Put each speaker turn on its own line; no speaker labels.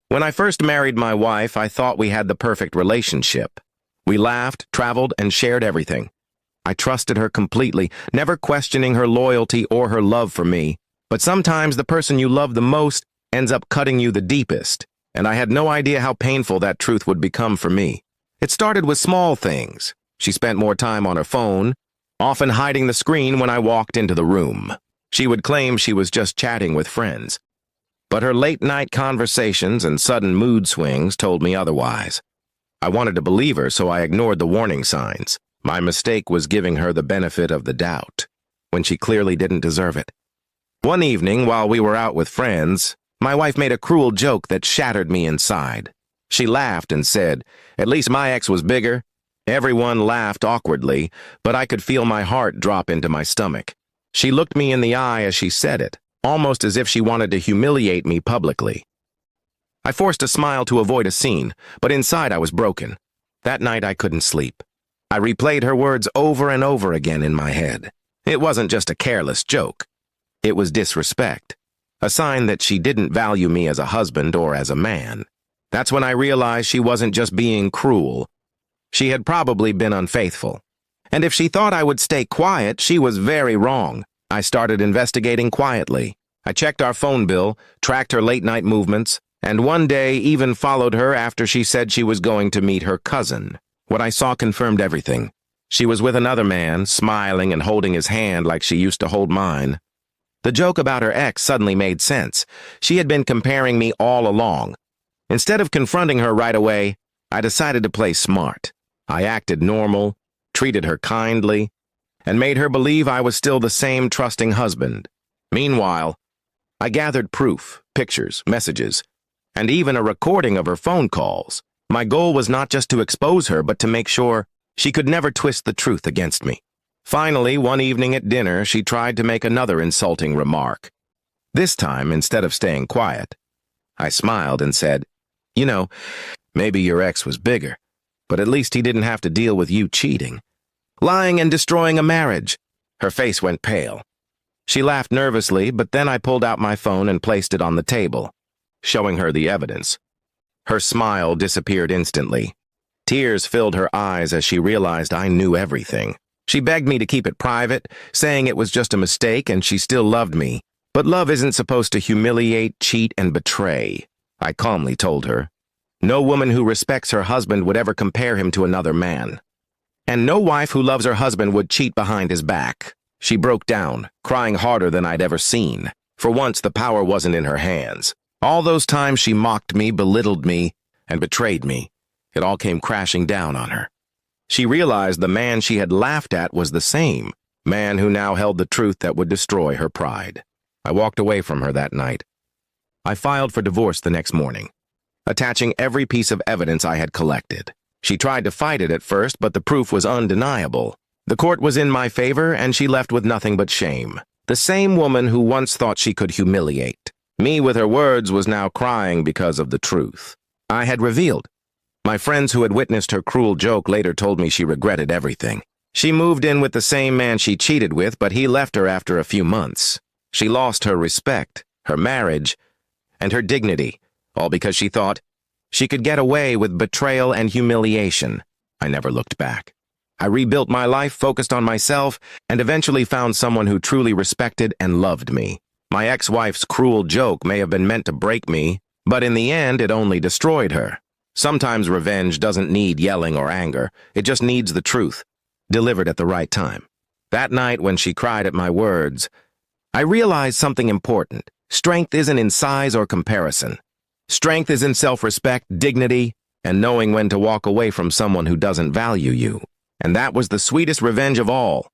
When I first married my wife, I thought we had the perfect relationship. We laughed, traveled, and shared everything. I trusted her completely, never questioning her loyalty or her love for me. But sometimes the person you love the most ends up cutting you the deepest, and I had no idea how painful that truth would become for me. It started with small things. She spent more time on her phone, often hiding the screen when I walked into the room. She would claim she was just chatting with friends. But her late-night conversations and sudden mood swings told me otherwise. I wanted to believe her, so I ignored the warning signs. My mistake was giving her the benefit of the doubt, when she clearly didn't deserve it. One evening, while we were out with friends, my wife made a cruel joke that shattered me inside. She laughed and said, "At least my ex was bigger." Everyone laughed awkwardly, but I could feel my heart drop into my stomach. She looked me in the eye as she said it, almost as if she wanted to humiliate me publicly. I forced a smile to avoid a scene, but inside I was broken. That night I couldn't sleep. I replayed her words over and over again in my head. It wasn't just a careless joke. It was disrespect, a sign that she didn't value me as a husband or as a man. That's when I realized she wasn't just being cruel. She had probably been unfaithful. And if she thought I would stay quiet, she was very wrong. I started investigating quietly. I checked our phone bill, tracked her late-night movements, and one day even followed her after she said she was going to meet her cousin. What I saw confirmed everything. She was with another man, smiling and holding his hand like she used to hold mine. The joke about her ex suddenly made sense. She had been comparing me all along. Instead of confronting her right away, I decided to play smart. I acted normal, treated her kindly, and made her believe I was still the same trusting husband. Meanwhile, I gathered proof, pictures, messages, and even a recording of her phone calls. My goal was not just to expose her, but to make sure she could never twist the truth against me. Finally, one evening at dinner, she tried to make another insulting remark. This time, instead of staying quiet, I smiled and said, "You know, maybe your ex was bigger, but at least he didn't have to deal with you cheating. Lying and destroying a marriage." Her face went pale. She laughed nervously, but then I pulled out my phone and placed it on the table, showing her the evidence. Her smile disappeared instantly. Tears filled her eyes as she realized I knew everything. She begged me to keep it private, saying it was just a mistake and she still loved me. But love isn't supposed to humiliate, cheat, and betray, I calmly told her. No woman who respects her husband would ever compare him to another man. And no wife who loves her husband would cheat behind his back. She broke down, crying harder than I'd ever seen. For once, the power wasn't in her hands. All those times she mocked me, belittled me, and betrayed me. It all came crashing down on her. She realized the man she had laughed at was the same man who now held the truth that would destroy her pride. I walked away from her that night. I filed for divorce the next morning, attaching every piece of evidence I had collected. She tried to fight it at first, but the proof was undeniable. The court was in my favor, and she left with nothing but shame. The same woman who once thought she could humiliate me with her words was now crying because of the truth I had revealed. My friends who had witnessed her cruel joke later told me she regretted everything. She moved in with the same man she cheated with, but he left her after a few months. She lost her respect, her marriage, and her dignity, all because she thought she could get away with betrayal and humiliation. I never looked back. I rebuilt my life, focused on myself, and eventually found someone who truly respected and loved me. My ex-wife's cruel joke may have been meant to break me, but in the end, it only destroyed her. Sometimes revenge doesn't need yelling or anger. It just needs the truth, delivered at the right time. That night, when she cried at my words, I realized something important. Strength isn't in size or comparison. Strength is in self-respect, dignity, and knowing when to walk away from someone who doesn't value you. And that was the sweetest revenge of all.